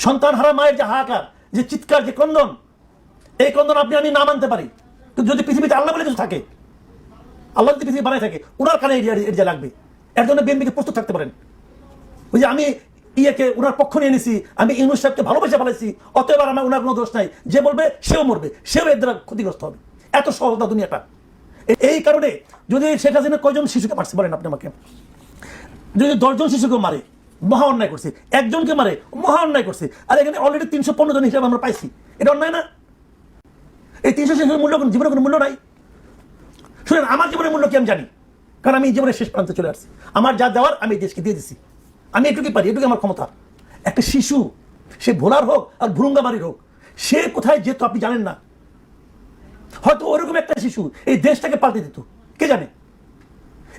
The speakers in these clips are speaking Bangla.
সন্তান হারা মায়ের যে হাহাকার, যে চিৎকার, যে ক্রন্দন, এই ক্রন্দন আপনি আমি না মানতে পারি, কিন্তু যদি পৃথিবীতে আল্লাহ বলে কিছু থাকে, আল্লাহ যদি পৃথিবী বানায় থাকে, ওনার কানে এরিয়া লাগবে। এর জন্য বিএনপিকে প্রস্তুত থাকতে পারেন। ওই যে আমি ওনার পক্ষ নিয়ে নিছি, আমি ইউনূস সাহেবকে ভালোবেসে ফেলাইছি, অতএব আর আমার ওনার কোনো দোষ নাই, যে বলবে সেও মরবে, সেও এর দ্বারা ক্ষতিগ্রস্ত হবে। এত সহজ না দুনিয়াটা। এই কারণে যদি শেখ হাসিনা কয়জন শিশুকে মারছে বলেন আপনি আমাকে? যদি 10 জন শিশুকে মারে, মহা অন্যায় করছে। একজনকে মারে, মহা অন্যায় করছে। আর এখানে অলরেডি 315 জন হিসাবে আমরা পাইছি। এটা অন্যায় না? এই 300 শিশুর মূল্য জীবনে কোনো মূল্য নাই? শুনেন, আমার জীবনের মূল্য কি আমি জানি, কারণ আমি জীবনের শেষ প্রান্তে চলে আসছি। আমার যা দেওয়ার আমি দেশকে দিয়ে দিচ্ছি। আমি এটুকুই পারি, এটুকু আমার ক্ষমতা। একটা শিশু, সে ভোলার হোক আর ভুরুঙ্গামারির হোক, সে কোথায় যেত আপনি জানেন না। হয়তো ওরকম একটা শিশু এই দেশটাকে পাল্টে দিত, কে জানে।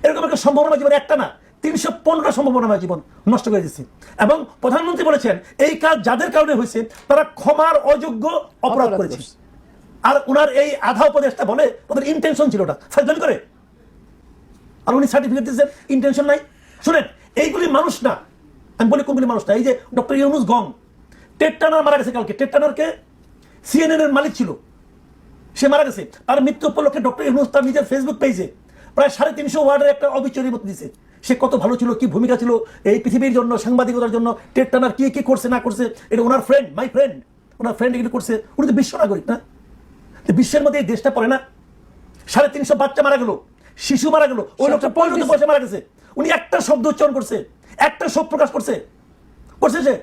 এরকম একটা সম্ভাবনা জীবনে একটা না, 315টা সম্ভাবনা জীবন নষ্ট করে দিচ্ছে। এবং প্রধানমন্ত্রী বলেছেন এই কাজ যাদের কারণে হয়েছে তারা ক্ষমার অযোগ্য অপরাধ করেছে। আর ওনার এই আধা উপদেশটা বলে ওদের ইন্টেনশন ছিল না, ফাইজলামি করে। আর উনি সার্টিফিকেট দিচ্ছেন ইন্টেনশন নাই। শুনেন, এইগুলি মানুষ না, আমি বলি কোনগুলি মানুষ না। এই যে ডক্টর ইউনূস গং, টেড টার্নার মারা গেছে কালকে। টেড টার্নারকে CNN এর মালিক ছিল, সে মারা গেছে। আর মৃত্যু উপলক্ষে ডক্টর ইউনূস তার নিজের ফেসবুক পেজে প্রায় 350 ওয়ার্ডের একটা অবিচয়ের মতো দিয়েছে। সে কত ভালো ছিল, কি ভূমিকা ছিল এই পৃথিবীর জন্য, সাংবাদিকতার জন্য। টেড টার্নার কি কি করছে না করছে, এটা ওনার ফ্রেন্ড, মাই ফ্রেন্ড, ওনার ফ্রেন্ড এগুলো করছে। উনি তো বিশ্ব নাগরিক না? বিশ্বের মধ্যে এই দেশটা পড়ে না? 350 বাচ্চা মারা গেল, শিশু মারা গেল, ওই লোকটা 15 বয়সে মারা গেছে। উনি একটা শব্দ উচ্চারণ করছে, একটা শোক প্রকাশ করছে সে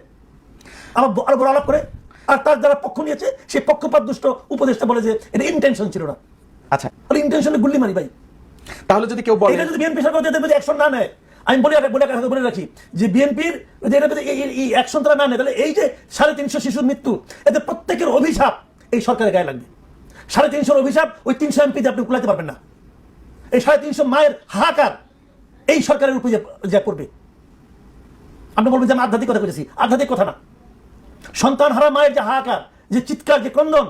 আবার বড় আলাপ করে। আর তার যারা পক্ষ নিয়েছে সেই পক্ষপাত দুষ্ট উপদেশটা বলে যে এটা ইন্টেনশন ছিল না। আচ্ছা, ইন্টেনশনে গুল্লি মারি ভাই। তাহলে যদি কেউ বলে, এটা যদি বিএনপি সরকার যদি অ্যাকশন না নেয়, আমি বলে রাখি যে বিএনপির এই অ্যাকশন তারা না নেয়, তাহলে এই যে 350 শিশুর মৃত্যু, এতে প্রত্যেকের অভিশাপ এই সরকারের গায়ে লাগবে। 350 অভিশাপ ওই 300 এমপিতে আপনি কুলাতে পারবেন না। এই 350 মায়ের হাহাকার এই সরকারের উপরে যা পড়বে। আপনি বলবেন যে আমি আধ্যাত্মিক কথা বলেছি, আধ্যাত্মিক কথা না। সন্তান হারা মায়ের যে হাহাকার, যে চিৎকার, যে ক্রন্দন,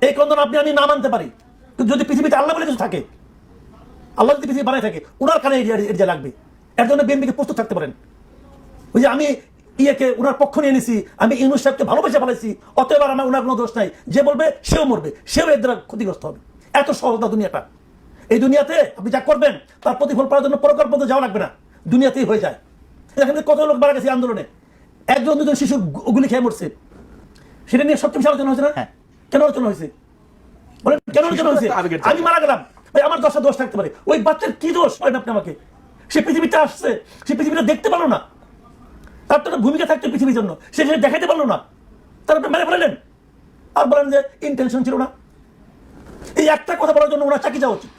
এই ক্রন্দন আপনি আমি না মানতে পারি, কিন্তু যদি পৃথিবীতে আল্লাহ বলে কিছু থাকে, আল্লাহ যদি পৃথিবী বানায় থাকে, ওনার কানে এরিয়া লাগবে। এর জন্য বিএনপিকে প্রস্তুত থাকতে পারেন। ওই যে আমি ওনার পক্ষ নিয়ে নিছি, আমি ইউনূস সাহেবকে ভালোবেসে ফেলাইছি, অতএব আর আমার ওনার কোনো দোষ নাই, যে বলবে সেও মরবে, সেও এর দ্বারা ক্ষতিগ্রস্ত হবে। এত সহজ না দুনিয়াটা। এই দুনিয়াতে আপনি যা করবেন তার প্রতিফল পাওয়ার জন্য পরকাল পর্যন্ত যাওয়া লাগবে না, দুনিয়াতেই হয়ে যায়। এখানে কত লোক মারা গেছে আন্দোলনে, 1-2 শিশু গুলি খেয়ে মরছে। সেটা নিয়ে সবচেয়ে বেশি আলোচনা হয়েছে না? কেন আলোচনা হয়েছে বলেন? কেন আলোচনা হয়েছে? আমি মারা গেলাম, আমার 10টা দোষ থাকতে পারে, ওই বাচ্চার কি দোষ বলেন আপনি আমাকে? সে পৃথিবীতে আসছে, সে পৃথিবীটা দেখতে পারলো না, তার তো একটা ভূমিকা থাকতো পৃথিবীর জন্য, সে দেখাতে পারলো না, তার আপনি মেরে ফেলেন। আর বলেন যে ইন্টেনশন ছিল না। এই একটা কথা বলার জন্য ওনার চাকরি যাওয়া উচিত।